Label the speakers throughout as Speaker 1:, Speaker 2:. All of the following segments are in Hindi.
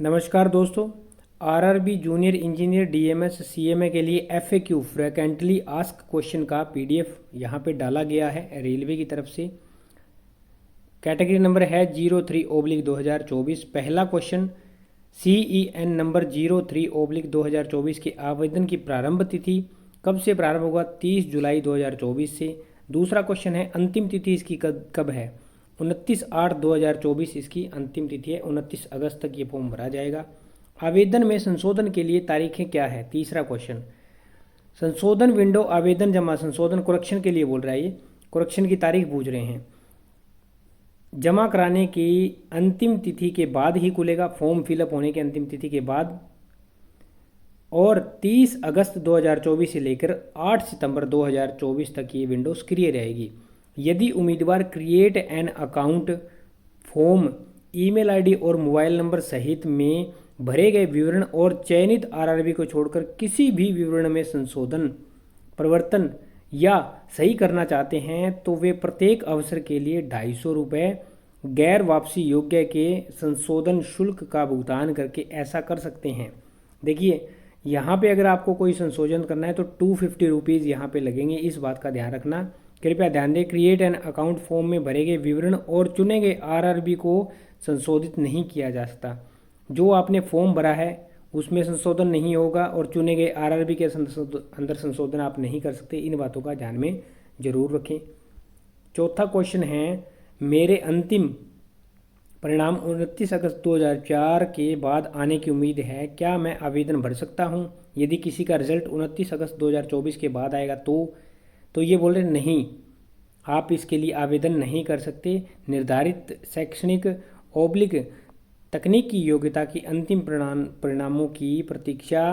Speaker 1: नमस्कार दोस्तों। RRB junior engineer DMs CMA के लिए एफएक्यू फ्रिक्वेंटली आस्क क्वेश्चन का पीडीएफ यहाँ पे डाला गया है रेलवे की तरफ से। कैटेगरी नंबर है 03/2024। पहला क्वेश्चन, CEN नंबर 03/2024 के आवेदन की प्रारंभ तिथि कब से प्रारंभ होगा? 30 जुलाई 2024 से। दूसरा क्वेश्चन है, अंतिम तिथि इसकी कब है? 29/8/2024 इसकी अंतिम तिथि है। 29 अगस्त तक ये फॉर्म भरा जाएगा। आवेदन में संशोधन के लिए तारीखें क्या है? तीसरा क्वेश्चन, संशोधन विंडो आवेदन जमा संशोधन करेक्शन के लिए बोल रहा है, ये करेक्शन की तारीख पूछ रहे हैं। जमा कराने की अंतिम तिथि के बाद ही खुलेगा, फॉर्म फिलअप होने की अंतिम तिथि के बाद। और 30 अगस्त 2024 से लेकर 8 सितंबर 2024 तक ये विंडो सक्रिय रहेगी। यदि उम्मीदवार create an account form email ID और मोबाइल नंबर सहित में भरे गए विवरण और चयनित आरआरबी को छोड़कर किसी भी विवरण में संशोधन, परिवर्तन या सही करना चाहते हैं तो वे प्रत्येक अवसर के लिए 250 रुपये गैर वापसी योग्य के संशोधन शुल्क का भुगतान करके ऐसा कर सकते हैं। देखिए, यहाँ पे अगर आपको कोई संशोधन करना है तो 250 रुपीज़ यहाँ पे लगेंगे, इस बात का ध्यान रखना। कृपया ध्यान दें, क्रिएट एन अकाउंट फॉर्म में भरे गए विवरण और चुने गए आरआरबी को संशोधित नहीं किया जा सकता। जो आपने फॉर्म भरा है उसमें संशोधन नहीं होगा और चुने गए आरआरबी के अंदर संशोधन आप नहीं कर सकते। इन बातों का ध्यान में जरूर रखें। चौथा क्वेश्चन है, मेरे अंतिम परिणाम 29 अगस्त 2004 के बाद आने की उम्मीद है, क्या मैं आवेदन भर सकता हूं? यदि किसी का रिजल्ट 29 अगस्त 2024 के बाद आएगा तो ये बोल रहे नहीं, आप इसके लिए आवेदन नहीं कर सकते। निर्धारित शैक्षणिक ओब्लिक तकनीकी योग्यता की अंतिम परिणामों की प्रतीक्षा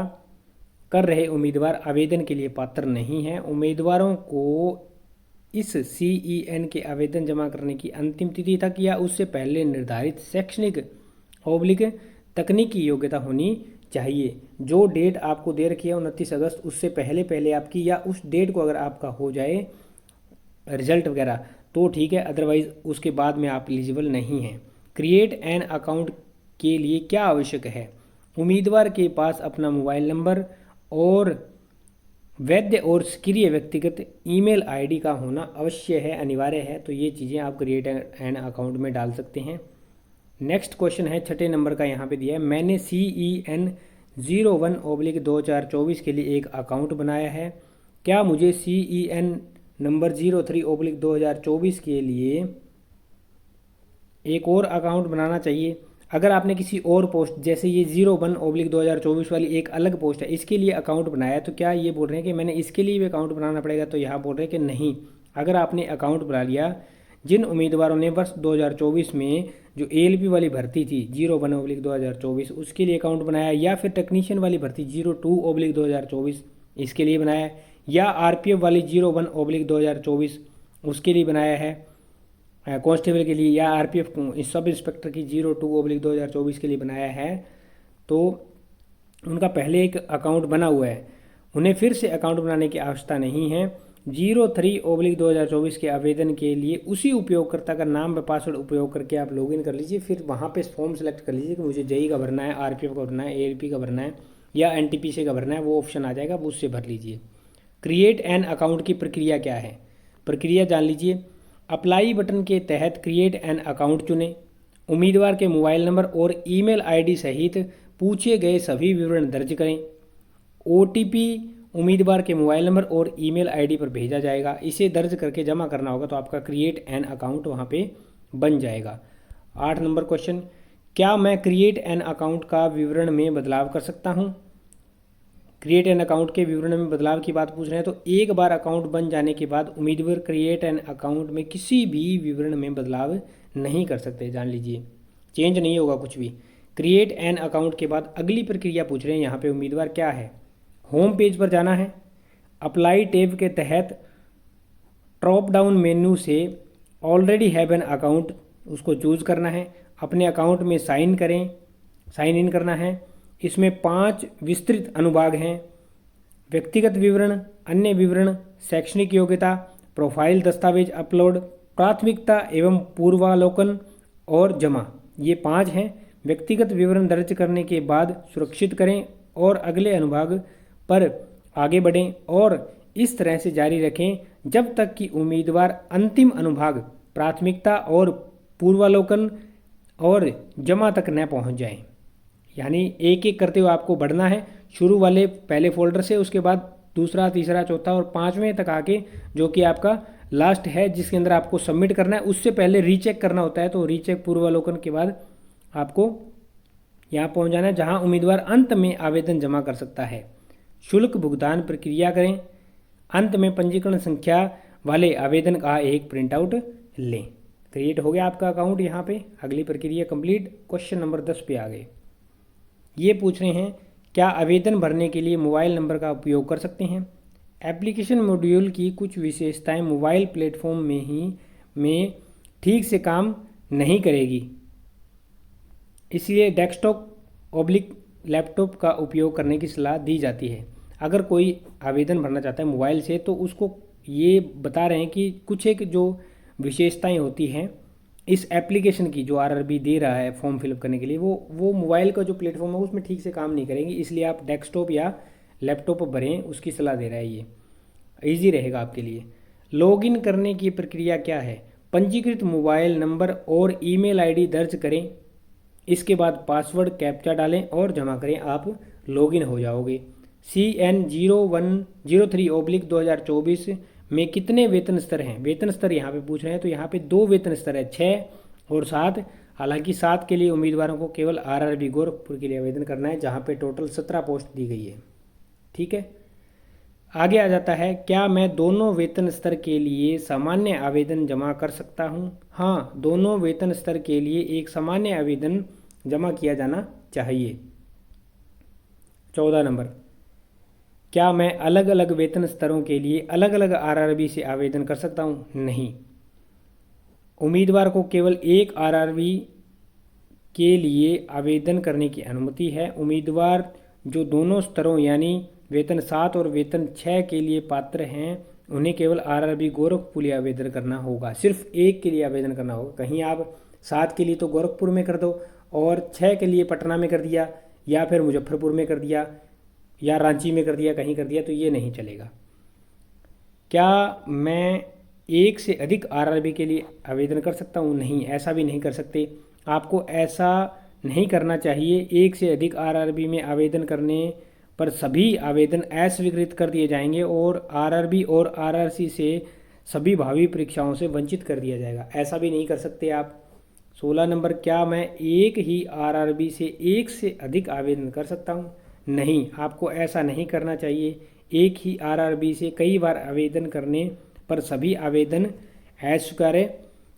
Speaker 1: कर रहे उम्मीदवार आवेदन के लिए पात्र नहीं हैं। उम्मीदवारों को इस CEN के आवेदन जमा करने की अंतिम तिथि तक या उससे पहले निर्धारित शैक्षणिक ओब्लिक तकनीकी योग्यता होनी चाहिए। जो डेट आपको दे रखी है 29 अगस्त, उससे पहले आपकी, या उस डेट को अगर आपका हो जाए रिजल्ट वगैरह तो ठीक है, अदरवाइज उसके बाद में आप एलिजिबल नहीं हैं। क्रिएट एन अकाउंट के लिए क्या आवश्यक है? उम्मीदवार के पास अपना मोबाइल नंबर और वैध और सक्रिय व्यक्तिगत ईमेल आईडी का होना अवश्य है, अनिवार्य है। तो ये चीज़ें आप क्रिएट एन अकाउंट में डाल सकते हैं। नेक्स्ट क्वेश्चन है 6 नंबर का, यहाँ पे दिया है, मैंने CEN 01/2024 के लिए एक अकाउंट बनाया है। क्या मुझे CEN नंबर 03/2024 के लिए एक और अकाउंट बनाना चाहिए? अगर आपने किसी और पोस्ट, जैसे ये 01/2024 वाली एक अलग पोस्ट है, इसके लिए अकाउंट बनाया, तो क्या ये बोल रहे हैं कि मैंने इसके लिए भी अकाउंट बनाना पड़ेगा? तो यहाँ बोल रहे हैं कि नहीं। अगर आपने अकाउंट बना लिया, जिन उम्मीदवारों ने वर्ष 2024 में जो ALP वाली भर्ती थी 01/2024 उसके लिए अकाउंट बनाया, या फिर टेक्नीशियन वाली भर्ती 02/2024 इसके लिए बनाया, या RPF वाली 01/2024 उसके लिए बनाया है कांस्टेबल के लिए, या RPF सब इंस्पेक्टर की 02/2024 के लिए बनाया है, तो उनका पहले एक अकाउंट बना हुआ है, उन्हें फिर से अकाउंट बनाने की आवश्यकता नहीं है। 03/2024 के आवेदन के लिए उसी उपयोगकर्ता का नाम व पासवर्ड उपयोग करके आप लॉगिन कर लीजिए। फिर वहाँ पे फॉर्म सेलेक्ट कर लीजिए कि मुझे JEE का भरना है, RPF का भरना है, ALP का भरना है, या NTPC का भरना है, वो ऑप्शन आ जाएगा, वो उससे भर लीजिए। क्रिएट एन अकाउंट की प्रक्रिया क्या है? प्रक्रिया जान लीजिए। अप्लाई बटन के तहत क्रिएट एन अकाउंट चुनें। उम्मीदवार के मोबाइल नंबर और ईमेल आईडी सहित पूछे गए सभी विवरण दर्ज करें। OTP उम्मीदवार के मोबाइल नंबर और ईमेल आईडी पर भेजा जाएगा। इसे दर्ज करके जमा करना होगा, तो आपका क्रिएट एन अकाउंट वहाँ पे बन जाएगा। 8 नंबर क्वेश्चन, क्या मैं क्रिएट एन अकाउंट का विवरण में बदलाव कर सकता हूँ? क्रिएट एन अकाउंट के विवरण में बदलाव की बात पूछ रहे हैं, तो एक बार अकाउंट बन जाने के बाद उम्मीदवार क्रिएट एन अकाउंट में किसी भी विवरण में बदलाव नहीं कर सकते, जान लीजिए, चेंज नहीं होगा कुछ भी। क्रिएट एन अकाउंट के बाद अगली प्रक्रिया पूछ रहे हैं यहाँ पे उम्मीदवार क्या है? होम पेज पर जाना है। अप्लाई टैब के तहत ड्रॉप डाउन मेन्यू से ऑलरेडी हैव एन अकाउंट उसको चूज़ करना है। अपने अकाउंट में साइन इन करना है। इसमें 5 विस्तृत अनुभाग हैं: व्यक्तिगत विवरण, अन्य विवरण, शैक्षणिक योग्यता, प्रोफाइल दस्तावेज अपलोड, प्राथमिकता एवं पूर्वावलोकन और जमा। ये 5 हैं। व्यक्तिगत विवरण दर्ज करने के बाद सुरक्षित करें और अगले अनुभाग पर आगे बढ़ें और इस तरह से जारी रखें जब तक कि उम्मीदवार अंतिम अनुभाग, प्राथमिकता और पूर्वावलोकन और जमा तक न पहुंच जाए। यानी एक एक करते हुए आपको बढ़ना है, शुरू वाले पहले फोल्डर से, उसके बाद दूसरा, तीसरा, चौथा और पांचवें तक आके जो कि आपका लास्ट है जिसके अंदर आपको सबमिट करना है। उससे पहले रीचेक करना होता है, तो रीचेक पूर्वावलोकन के बाद आपको यहाँ पहुँच जाना है जहाँ उम्मीदवार अंत में आवेदन जमा कर सकता है। शुल्क भुगतान प्रक्रिया करें। अंत में पंजीकरण संख्या वाले आवेदन का एक प्रिंट आउट लें। क्रिएट हो गया आपका अकाउंट। यहाँ पे अगली प्रक्रिया कंप्लीट। क्वेश्चन नंबर 10 पे आ गए। ये पूछ रहे हैं क्या आवेदन भरने के लिए मोबाइल नंबर का उपयोग कर सकते हैं। एप्लीकेशन मॉड्यूल की कुछ विशेषताएं मोबाइल प्लेटफॉर्म में ठीक से काम नहीं करेगी, इसलिए डेस्कटॉप / लैपटॉप का उपयोग करने की सलाह दी जाती है। अगर कोई आवेदन भरना चाहता है मोबाइल से तो उसको ये बता रहे हैं कि कुछ एक जो विशेषताएं होती हैं इस एप्लीकेशन की जो आरआरबी दे रहा है फॉर्म फिलअप करने के लिए, वो मोबाइल का जो प्लेटफॉर्म है उसमें ठीक से काम नहीं करेंगे, इसलिए आप डेस्कटॉप या लैपटॉप पर भरें, उसकी सलाह दे रहा है। ये ईजी रहेगा आपके लिए। लॉगिन करने की प्रक्रिया क्या है। पंजीकृत मोबाइल नंबर और ईमेल आईडी दर्ज करें, इसके बाद पासवर्ड कैप्चा डालें और जमा करें, आप लॉगिन हो जाओगे। CN0103/2024 में कितने वेतन स्तर हैं। वेतन स्तर यहाँ पे पूछ रहे हैं, तो यहाँ पे 2 वेतन स्तर है, 6 और 7। हालांकि 7 के लिए उम्मीदवारों को केवल आरआरबी गोरखपुर के लिए आवेदन करना है, जहाँ पे टोटल 17 पोस्ट दी गई है। ठीक है, आगे आ जाता है क्या मैं दोनों वेतन स्तर के लिए सामान्य आवेदन जमा कर सकता हूँ। हाँ, दोनों वेतन स्तर के लिए एक सामान्य आवेदन जमा किया जाना चाहिए। 14 नंबर, क्या मैं अलग अलग वेतन स्तरों के लिए अलग अलग आरआरबी से आवेदन कर सकता हूँ। नहीं, उम्मीदवार को केवल एक आरआरबी के लिए आवेदन करने की अनुमति है। उम्मीदवार जो दोनों स्तरों यानी वेतन 7 और वेतन 6 के लिए पात्र हैं उन्हें केवल आरआरबी गोरखपुर लिए आवेदन करना होगा। सिर्फ एक के लिए आवेदन करना होगा। कहीं आप 7 के लिए तो गोरखपुर में कर दो और 6 के लिए पटना में कर दिया या फिर मुजफ्फरपुर में कर दिया या रांची में कर दिया, कहीं कर दिया, तो ये नहीं चलेगा। क्या मैं एक से अधिक आरआरबी के लिए आवेदन कर सकता हूँ। नहीं, ऐसा भी नहीं कर सकते। आपको ऐसा नहीं करना चाहिए। एक से अधिक आरआरबी में आवेदन करने पर सभी आवेदन अस्वीकृत कर दिए जाएंगे और आरआरबी और आरआरसी से सभी भावी परीक्षाओं से वंचित कर दिया जाएगा। ऐसा भी नहीं कर सकते आप। 16 नंबर, क्या मैं एक ही आरआरबी से एक से अधिक आवेदन कर सकता हूँ। नहीं, आपको ऐसा नहीं करना चाहिए। एक ही आरआरबी से कई बार आवेदन करने पर सभी आवेदन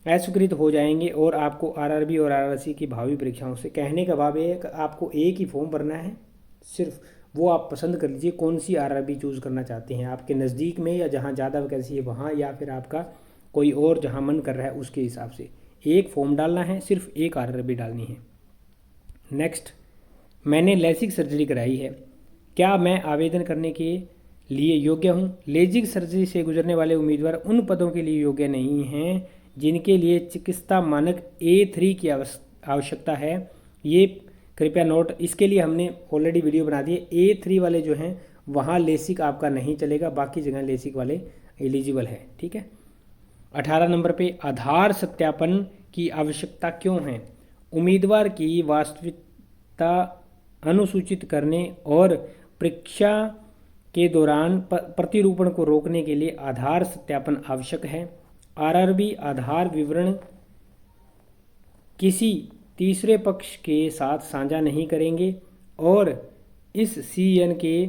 Speaker 1: अस्वीकृत हो जाएंगे और आपको आरआरबी और आरआरसी की भावी परीक्षाओं से, कहने का भाव है कि आपको एक ही फॉर्म भरना है, सिर्फ वो आप पसंद कर लीजिए कौन सी आरआरबी चूज़ करना चाहते हैं, आपके नज़दीक में या जहाँ ज़्यादा वैकेंसी है वहाँ, या फिर आपका कोई और जहाँ मन कर रहा है उसके हिसाब से एक फॉर्म डालना है, सिर्फ एक आरआरबी डालनी है। नेक्स्ट, मैंने लेसिक सर्जरी कराई है, क्या मैं आवेदन करने के लिए योग्य हूँ। लेजिक सर्जरी से गुजरने वाले उम्मीदवार उन पदों के लिए योग्य नहीं हैं जिनके लिए चिकित्सा मानक A3 की आवश्यकता है। ये कृपया नोट, इसके लिए हमने ऑलरेडी वीडियो बना दी है। A3 वाले जो हैं वहाँ लेसिक आपका नहीं चलेगा, बाकी जगह लेसिक वाले एलिजिबल है। ठीक है। 18 नंबर पे आधार सत्यापन की आवश्यकता क्यों है। उम्मीदवार की वास्तविकता अनुसूचित करने और परीक्षा के दौरान प्रतिरूपण को रोकने के लिए आधार सत्यापन आवश्यक है। आरआरबी आधार विवरण किसी तीसरे पक्ष के साथ साझा नहीं करेंगे और इस CN के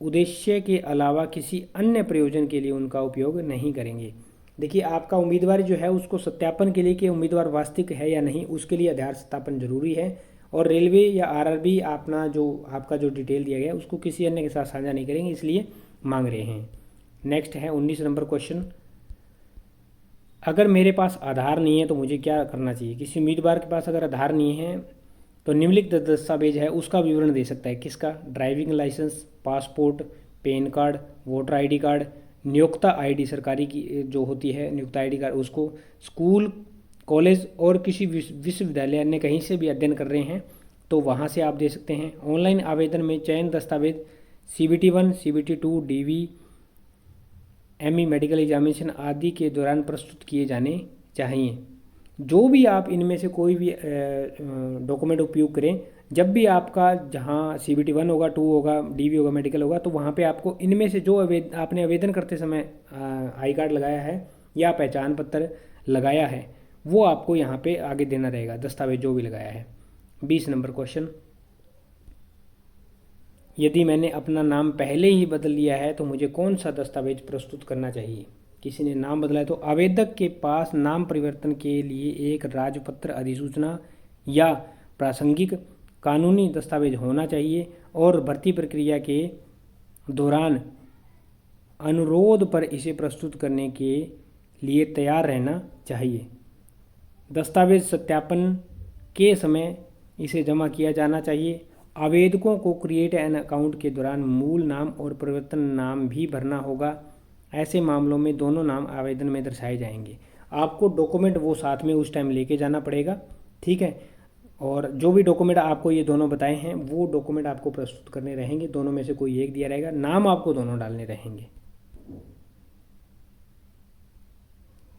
Speaker 1: उद्देश्य के अलावा किसी अन्य प्रयोजन के लिए उनका उपयोग नहीं करेंगे। देखिए, आपका उम्मीदवार जो है उसको सत्यापन के लिए कि उम्मीदवार वास्तविक है या नहीं, उसके लिए आधार सत्यापन जरूरी है। और रेलवे या आरआरबी अपना जो आपका जो डिटेल दिया गया उसको किसी अन्य के साथ साझा नहीं करेंगे, इसलिए मांग रहे हैं। नेक्स्ट है 19 नंबर क्वेश्चन, अगर मेरे पास आधार नहीं है तो मुझे क्या करना चाहिए। किसी उम्मीदवार के पास अगर आधार नहीं है तो निम्नलिखित दस्तावेज है उसका विवरण दे सकता है। किसका। Driving licence, passport, PAN card, voter ID card, नियोक्ता ID सरकारी की जो होती है नियोक्ता ID कार्ड उसको, स्कूल, कॉलेज और किसी विश्वविद्यालय अन्य कहीं से भी अध्ययन कर रहे हैं तो वहाँ से आप दे सकते हैं। ऑनलाइन आवेदन में चयन दस्तावेज CBT 1, CBT 2, DV, ME medical examination आदि के दौरान प्रस्तुत किए जाने चाहिए। जो भी आप इनमें से कोई भी डॉक्यूमेंट उपयोग करें, जब भी आपका जहाँ CBT 1 होगा, 2 होगा, DV होगा, मेडिकल होगा, तो वहाँ पे आपको इनमें से जो आपने आवेदन करते समय आई कार्ड लगाया है या पहचान पत्र लगाया है, वो आपको यहाँ पे आगे देना रहेगा, दस्तावेज जो भी लगाया है। 20 नंबर क्वेश्चन, यदि मैंने अपना नाम पहले ही बदल लिया है तो मुझे कौन सा दस्तावेज प्रस्तुत करना चाहिए। किसी ने नाम बदला है तो आवेदक के पास नाम परिवर्तन के लिए एक राजपत्र, अधिसूचना या प्रासंगिक कानूनी दस्तावेज होना चाहिए और भर्ती प्रक्रिया के दौरान अनुरोध पर इसे प्रस्तुत करने के लिए तैयार रहना चाहिए। दस्तावेज सत्यापन के समय इसे जमा किया जाना चाहिए। आवेदकों को क्रिएट एन अकाउंट के दौरान मूल नाम और परिवर्तन नाम भी भरना होगा। ऐसे मामलों में दोनों नाम आवेदन में दर्शाए जाएंगे। आपको डॉक्यूमेंट वो साथ में उस टाइम लेके जाना पड़ेगा, ठीक है। और जो भी डॉक्यूमेंट आपको ये दोनों बताए हैं वो डॉक्यूमेंट आपको प्रस्तुत करने रहेंगे, दोनों में से कोई एक दिया रहेगा, नाम आपको दोनों डालने रहेंगे।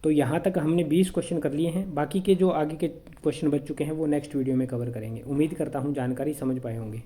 Speaker 1: तो यहाँ तक हमने 20 क्वेश्चन कर लिए हैं। बाकी के जो आगे के क्वेश्चन बच चुके हैं वो नेक्स्ट वीडियो में कवर करेंगे। उम्मीद करता हूँ जानकारी समझ पाए होंगे।